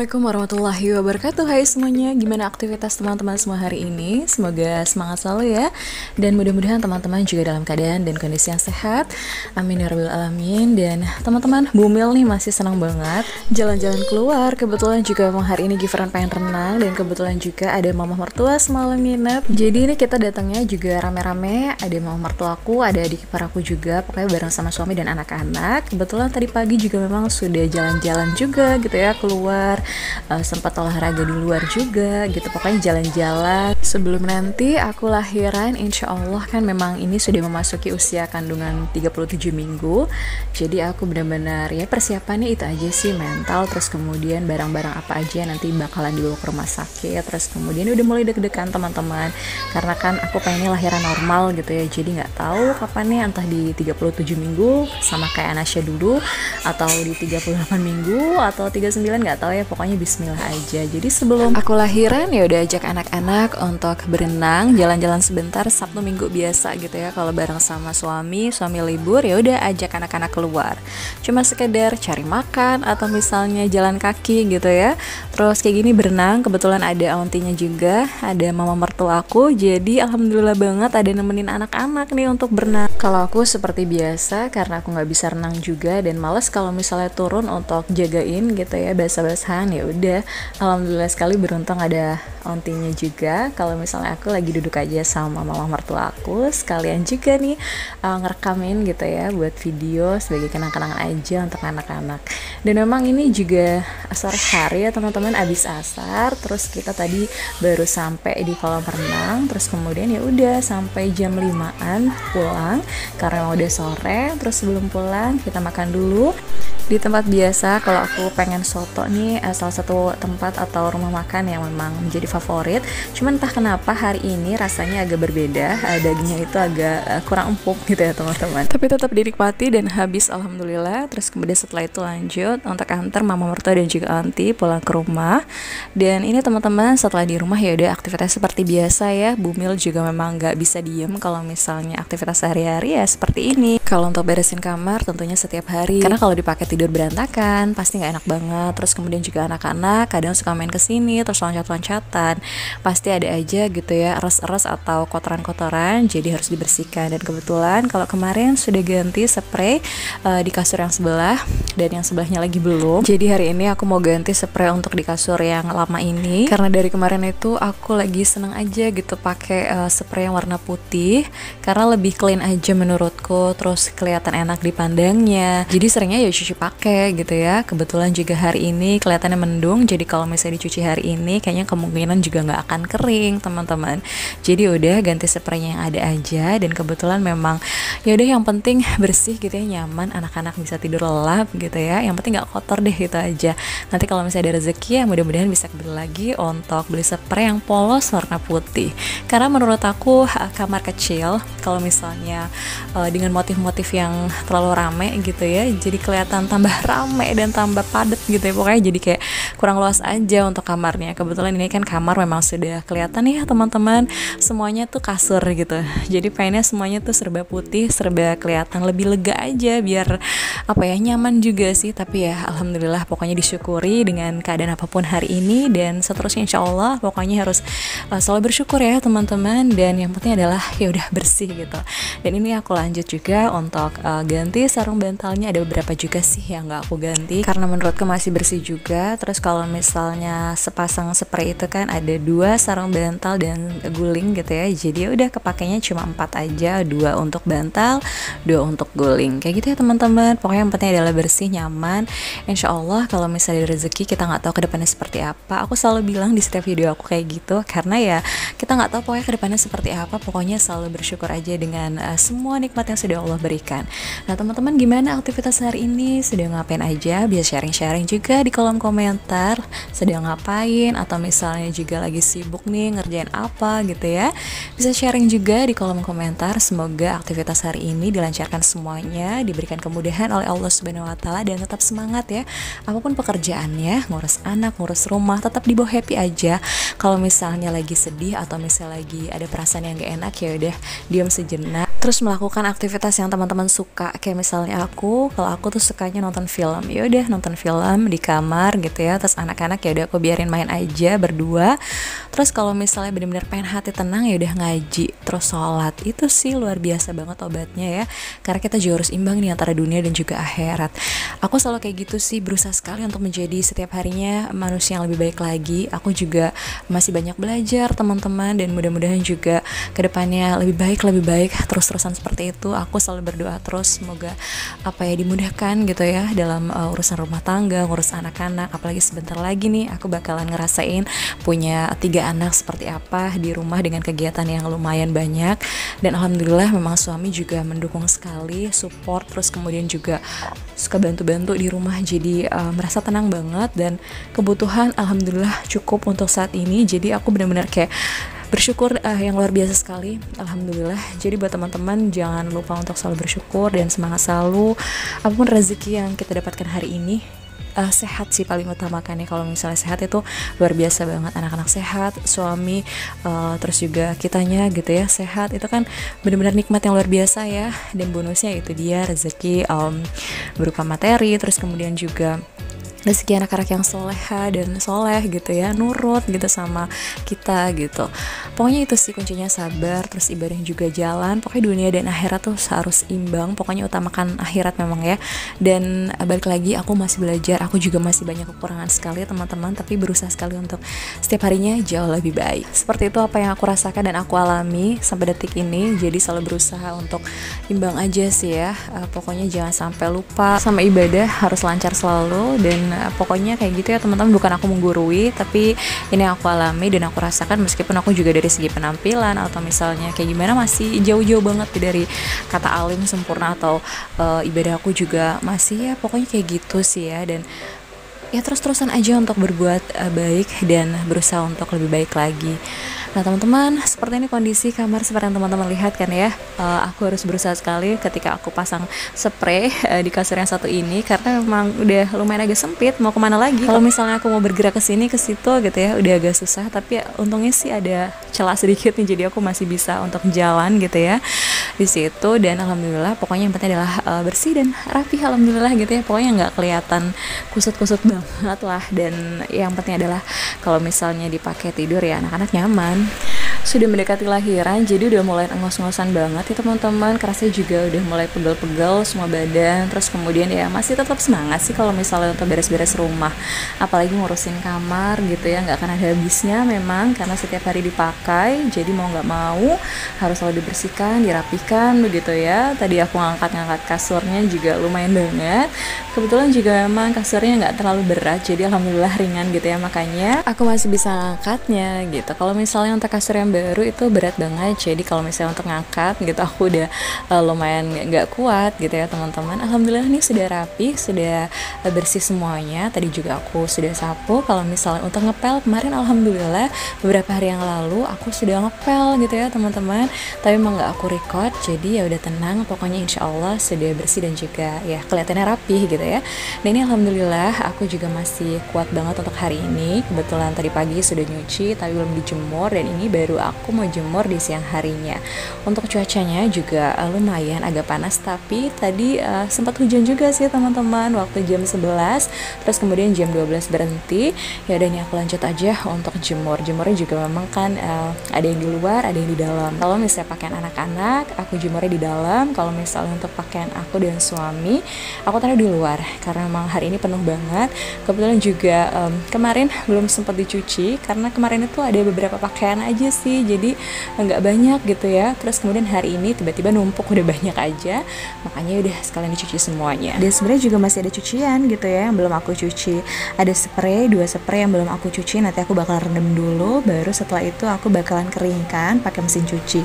Assalamualaikum warahmatullahi wabarakatuh. Hai semuanya, gimana aktivitas teman-teman semua hari ini? Semoga semangat selalu ya. Dan mudah-mudahan teman-teman juga dalam keadaan dan kondisi yang sehat. Amin ya rabbal alamin. Dan teman-teman, Bumil nih masih senang banget jalan-jalan keluar. Kebetulan juga memang hari ini Gifran pengen renang. Dan kebetulan juga ada mama mertua semalam nginep. Jadi ini kita datangnya juga rame-rame. Ada mama mertuaku, ada adik ipar aku juga. Pokoknya bareng sama suami dan anak-anak. Kebetulan tadi pagi juga memang sudah jalan-jalan juga gitu ya, keluar. Sempat olahraga di luar juga gitu, pokoknya jalan-jalan sebelum nanti aku lahiran. Insya Allah kan memang ini sudah memasuki usia kandungan 37 minggu, jadi aku benar-benar ya persiapannya itu aja sih, mental, terus kemudian barang-barang apa aja nanti bakalan dibawa ke rumah sakit, terus kemudian udah mulai deg-degan teman-teman, karena kan aku pengennya lahiran normal gitu ya, jadi nggak tahu kapan nih, entah di 37 minggu sama kayak Anasya dulu, atau di 38 minggu atau 39, nggak tahu ya, pokoknya bismillah aja. Jadi sebelum aku lahiran ya udah ajak anak-anak untuk berenang, jalan-jalan sebentar Sabtu Minggu biasa gitu ya. Kalau bareng sama suami libur ya udah ajak anak-anak keluar. Cuma sekedar cari makan atau misalnya jalan kaki gitu ya. Terus kayak gini berenang, kebetulan ada auntinya juga, ada mama mertua aku. Jadi alhamdulillah banget ada nemenin anak-anak nih untuk berenang. Kalau aku seperti biasa karena aku nggak bisa renang juga dan males kalau misalnya turun untuk jagain gitu ya, basah-basahan, ya udah alhamdulillah sekali beruntung ada ontinya juga. Kalau misalnya aku lagi duduk aja sama mama mertua aku, sekalian juga nih ngerekamin gitu ya buat video sebagai kenang-kenangan aja untuk anak-anak. Dan memang ini juga sore hari ya teman-teman, abis asar, terus kita tadi baru sampai di kolam renang, terus kemudian ya udah sampai jam 5-an pulang karena udah sore. Terus sebelum pulang kita makan dulu di tempat biasa. Kalau aku pengen soto nih, salah satu tempat atau rumah makan yang memang menjadi favorit. Cuman entah kenapa hari ini rasanya agak berbeda, dagingnya itu agak kurang empuk gitu ya teman-teman. Tapi tetap dinikmati dan habis alhamdulillah. Terus kemudian setelah itu lanjut untuk antar mama mertua dan juga auntie pulang ke rumah. Dan ini teman-teman, setelah di rumah ya udah aktivitas seperti biasa ya. Bumil juga memang nggak bisa diem kalau misalnya aktivitas sehari-hari ya seperti ini. Kalau untuk beresin kamar tentunya setiap hari, karena kalau dipakai tidur berantakan pasti nggak enak banget. Terus kemudian juga anak-anak kadang suka main kesini terus loncat-loncatan, pasti ada aja gitu ya eres-eres atau kotoran-kotoran, jadi harus dibersihkan. Dan kebetulan kalau kemarin sudah ganti spray di kasur yang sebelah dan yang sebelahnya lagi belum, jadi hari ini aku mau ganti spray untuk di kasur yang lama ini, karena dari kemarin itu aku lagi seneng aja gitu pakai spray yang warna putih karena lebih clean aja menurutku, terus kelihatan enak dipandangnya, jadi seringnya ya cuci pakai gitu ya. Kebetulan juga hari ini kelihatannya mendung, jadi kalau misalnya dicuci hari ini kayaknya kemungkinan juga nggak akan kering teman-teman. Jadi udah ganti spraynya yang ada aja, dan kebetulan memang ya udah yang penting bersih gitu ya, nyaman, anak-anak bisa tidur lelap gitu ya, yang penting nggak kotor deh, itu aja. Nanti kalau misalnya ada rezeki ya mudah-mudahan bisa beli lagi untuk beli spray yang polos warna putih, karena menurut aku kamar kecil kalau misalnya dengan motif-motif yang terlalu rame gitu ya, jadi kelihatan tambah rame dan tambah padat gitu ya, pokoknya jadi kayak kurang luas aja untuk kamarnya. Kebetulan ini kan kamar memang sudah kelihatan ya teman-teman, semuanya tuh kasur gitu, jadi pengennya semuanya tuh serba putih, serba kelihatan lebih lega aja, biar apa ya, nyaman juga sih. Tapi ya alhamdulillah pokoknya disyukuri dengan keadaan apapun hari ini, dan seterusnya insya Allah pokoknya harus selalu bersyukur ya teman-teman, dan yang penting adalah ya udah bersih gitu. Dan ini aku lanjut juga untuk ganti sarung bantalnya, ada beberapa juga sih yang nggak aku ganti karena menurutku masih bersih juga. Terus kalau misalnya sepasang spray itu kan ada 2 sarung bantal dan guling gitu ya, jadi udah kepakainya cuma 4 aja, 2 untuk bantal, 2 untuk guling, kayak gitu ya teman-teman. Pokoknya yang penting adalah bersih, nyaman. Insya Allah kalau misalnya ada rezeki, kita nggak tahu kedepannya seperti apa. Aku selalu bilang di setiap video aku kayak gitu, karena ya kita nggak tahu pokoknya kedepannya seperti apa. Pokoknya selalu bersyukur aja dengan semua nikmat yang sudah Allah berikan. Nah teman-teman, gimana aktivitas hari ini? Sudah ngapain aja? Biar sharing-sharing juga di kolom komentar, sedang ngapain, atau misalnya juga lagi sibuk nih ngerjain apa gitu ya, bisa sharing juga di kolom komentar. Semoga aktivitas hari ini dilancarkan semuanya, diberikan kemudahan oleh Allah Subhanahu wa Ta'ala, dan tetap semangat ya apapun pekerjaannya, ngurus anak, ngurus rumah, tetap dibawa happy aja. Kalau misalnya lagi sedih atau misalnya lagi ada perasaan yang gak enak, ya udah diam sejenak, terus melakukan aktivitas yang teman-teman suka. Kayak misalnya kalau aku tuh sukanya nonton film, ya udah nonton film di kamar gitu ya. Terus anak-anak ya udah aku biarin main aja berdua. Terus kalau misalnya bener-bener pengen hati tenang ya udah ngaji, terus sholat. Itu sih luar biasa banget obatnya ya, karena kita juga harus imbang nih antara dunia dan juga akhirat. Aku selalu kayak gitu sih, berusaha sekali untuk menjadi setiap harinya manusia yang lebih baik lagi. Aku juga masih banyak belajar teman-teman, dan mudah-mudahan juga kedepannya lebih baik terus-terusan seperti itu. Aku selalu berdoa terus semoga dimudahkan gitu ya dalam urusan rumah tangga, ngurus anak-anak. Apalagi sebentar lagi nih aku bakalan ngerasain punya 3 anak seperti apa di rumah dengan kegiatan yang lumayan banyak. Dan alhamdulillah memang suami juga mendukung sekali, support, terus kemudian juga suka bantu-bantu di rumah. Jadi merasa tenang banget, dan kebutuhan alhamdulillah cukup untuk saat ini. Jadi aku benar-benar kayak bersyukur yang luar biasa sekali, alhamdulillah. Jadi buat teman-teman jangan lupa untuk selalu bersyukur dan semangat selalu apapun rezeki yang kita dapatkan hari ini. Sehat sih paling utama kan ya. Kalau misalnya sehat itu luar biasa banget, anak-anak sehat, suami, terus juga kitanya gitu ya sehat, itu kan benar-benar nikmat yang luar biasa ya. Dan bonusnya itu dia rezeki berupa materi, terus kemudian juga rezeki anak-anak yang soleha dan soleh gitu ya, nurut gitu sama kita gitu. Pokoknya itu sih kuncinya, sabar, terus ibadah juga jalan. Pokoknya dunia dan akhirat tuh harus imbang. Pokoknya utamakan akhirat memang ya. Dan balik lagi, aku masih belajar, aku juga masih banyak kekurangan sekali teman-teman, tapi berusaha sekali untuk setiap harinya jauh lebih baik. Seperti itu apa yang aku rasakan dan aku alami sampai detik ini. Jadi selalu berusaha untuk imbang aja sih ya. Pokoknya jangan sampai lupa sama ibadah, harus lancar selalu. Dan pokoknya kayak gitu ya teman-teman, bukan aku menggurui, tapi ini yang aku alami dan aku rasakan. Meskipun aku juga dari segi penampilan atau misalnya kayak gimana masih jauh-jauh banget dari kata alim sempurna, atau ibadah aku juga masih ya pokoknya kayak gitu sih ya. Dan ya terus-terusan aja untuk berbuat baik dan berusaha untuk lebih baik lagi. Nah teman-teman, seperti ini kondisi kamar seperti yang teman-teman lihat kan ya. Aku harus berusaha sekali ketika aku pasang spray di kasur yang satu ini, karena memang udah lumayan agak sempit. Mau kemana lagi? Kalau misalnya aku mau bergerak ke sini ke situ gitu ya, udah agak susah. Tapi ya, untungnya sih ada celah sedikit nih, jadi aku masih bisa untuk jalan gitu ya di situ. Dan alhamdulillah, pokoknya yang penting adalah bersih dan rapi, alhamdulillah gitu ya. Pokoknya nggak kelihatan kusut-kusut banget lah. Dan yang penting adalah kalau misalnya dipakai tidur ya anak-anak nyaman. Sudah mendekati lahiran, jadi udah mulai ngos-ngosan banget ya teman-teman. Kerasnya juga udah mulai pegel-pegel semua badan. Terus kemudian ya masih tetap semangat sih kalau misalnya untuk beres-beres rumah, apalagi ngurusin kamar gitu ya. Nggak akan ada habisnya memang, karena setiap hari dipakai. Jadi mau nggak mau harus selalu dibersihkan, dirapikan begitu ya. Tadi aku ngangkat-ngangkat kasurnya juga lumayan banget. Kebetulan juga memang kasurnya nggak terlalu berat, jadi alhamdulillah ringan gitu ya. Makanya aku masih bisa ngangkatnya gitu. Kalau misalnya untuk kasur yang baru itu berat banget, jadi kalau misalnya untuk ngangkat gitu aku udah lumayan nggak kuat gitu ya teman-teman. Alhamdulillah nih sudah rapi, sudah bersih semuanya. Tadi juga aku sudah sapu. Kalau misalnya untuk ngepel kemarin, alhamdulillah beberapa hari yang lalu aku sudah ngepel gitu ya teman-teman, tapi emang nggak aku record, jadi ya udah tenang. Pokoknya insya Allah sudah bersih dan juga ya kelihatannya rapi gitu ya. Dan ini alhamdulillah aku juga masih kuat banget untuk hari ini. Kebetulan tadi pagi sudah nyuci tapi belum dijemur, dan ini baru aku mau jemur di siang harinya. Untuk cuacanya juga lumayan agak panas, tapi tadi sempat hujan juga sih teman-teman waktu jam 11, terus kemudian jam 12 berhenti. Ya udah, ini aku lanjut aja untuk jemur. Jemurnya juga memang kan ada yang di luar, ada yang di dalam. Kalau misalnya pakaian anak-anak, aku jemurnya di dalam. Kalau misalnya untuk pakaian aku dan suami, aku taruh di luar karena memang hari ini penuh banget. Kebetulan juga kemarin belum sempat dicuci karena kemarin itu ada beberapa pakaian aja sih, jadi nggak banyak gitu ya. Terus kemudian hari ini tiba-tiba numpuk udah banyak aja, makanya udah sekalian dicuci semuanya. Dan sebenarnya juga masih ada cucian gitu ya yang belum aku cuci. Ada spray, 2 spray yang belum aku cuci. Nanti aku bakal rendam dulu, baru setelah itu aku bakalan keringkan pakai mesin cuci.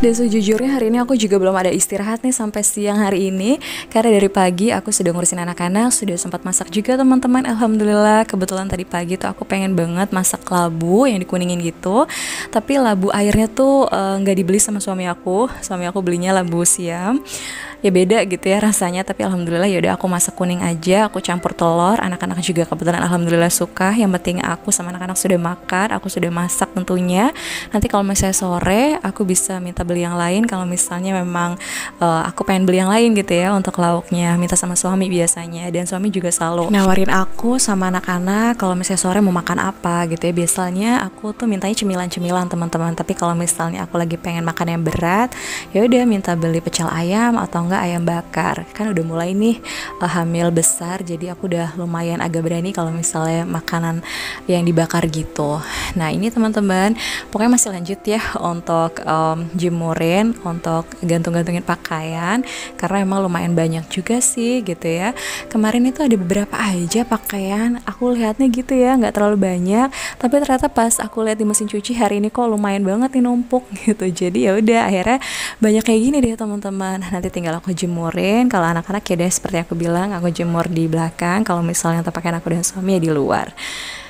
Dan sejujurnya hari ini aku juga belum ada istirahat nih sampai siang hari ini, karena dari pagi aku sudah ngurusin anak-anak, sudah sempat masak juga teman-teman. Alhamdulillah, kebetulan tadi pagi tuh aku pengen banget masak labu yang dikuningin gitu, tapi labu airnya tuh nggak dibeli sama suami aku belinya labu siam. ya beda gitu ya rasanya. Tapi alhamdulillah ya udah aku masak kuning aja, aku campur telur. Anak-anak juga kebetulan alhamdulillah suka. Yang penting aku sama anak-anak sudah makan, aku sudah masak tentunya. Nanti kalau misalnya sore aku bisa minta beli yang lain kalau misalnya memang aku pengen beli yang lain gitu ya untuk lauknya, minta sama suami biasanya. Dan suami juga selalu nawarin aku sama anak-anak kalau misalnya sore mau makan apa gitu ya. Biasanya aku tuh mintanya cemilan-cemilan teman-teman, tapi kalau misalnya aku lagi pengen makan yang berat, ya udah minta beli pecel ayam atau enggak ayam bakar. Kan udah mulai nih hamil besar, jadi aku udah lumayan agak berani kalau misalnya makanan yang dibakar gitu. Nah ini teman-teman, pokoknya masih lanjut ya untuk jemurin, untuk gantung-gantungin pakaian, karena emang lumayan banyak juga sih gitu ya. Kemarin itu ada beberapa aja pakaian, aku lihatnya gitu ya, nggak terlalu banyak, tapi ternyata pas aku lihat di mesin cuci hari ini kok lumayan banget nih numpuk gitu. Jadi ya udah akhirnya banyak kayak gini deh teman-teman. Nanti tinggal aku jemurin. Kalau anak-anak ya deh seperti aku bilang, aku jemur di belakang. Kalau misalnya untuk pakaian aku dan suami ya di luar.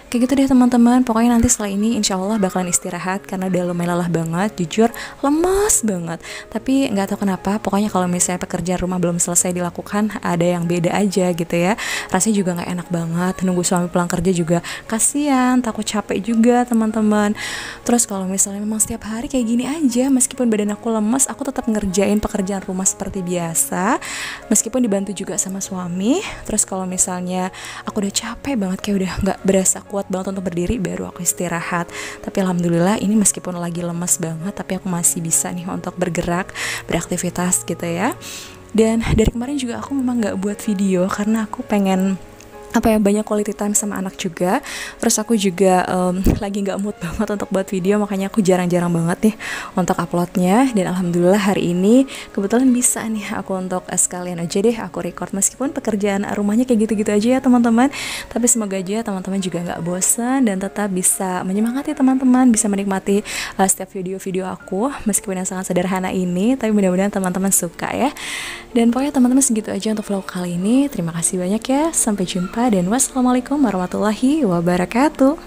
Kayak gitu deh teman-teman. Pokoknya nanti setelah ini insya Allah bakalan istirahat karena udah lumayan lelah banget, jujur lemas banget. Tapi nggak tahu kenapa, pokoknya kalau misalnya pekerjaan rumah belum selesai dilakukan, ada yang beda aja gitu ya. Rasanya juga nggak enak banget. Nunggu suami pulang kerja juga kasihan, takut capek juga teman-teman. Terus kalau misalnya memang setiap hari kayak gini aja, meskipun badan aku lemas, aku tetap ngerjain pekerjaan rumah seperti biasa, meskipun dibantu juga sama suami. Terus kalau misalnya aku udah capek banget, kayak udah nggak berasa kuat banget untuk berdiri, baru aku istirahat. Tapi alhamdulillah ini meskipun lagi lemes banget, tapi aku masih bisa nih untuk bergerak, beraktivitas gitu ya. Dan dari kemarin juga aku memang nggak buat video karena aku pengen banyak quality time sama anak juga. Terus aku juga lagi nggak mood banget untuk buat video, makanya aku jarang-jarang banget nih untuk uploadnya. Dan alhamdulillah hari ini kebetulan bisa nih aku untuk sekalian aja deh aku record, meskipun pekerjaan rumahnya kayak gitu-gitu aja ya teman-teman. Tapi semoga aja teman-teman juga nggak bosan dan tetap bisa menyemangati teman-teman, bisa menikmati setiap video-video aku meskipun yang sangat sederhana ini. Tapi mudah-mudahan teman-teman suka ya. Dan pokoknya teman-teman segitu aja untuk vlog kali ini. Terima kasih banyak ya, sampai jumpa dan wassalamualaikum warahmatullahi wabarakatuh.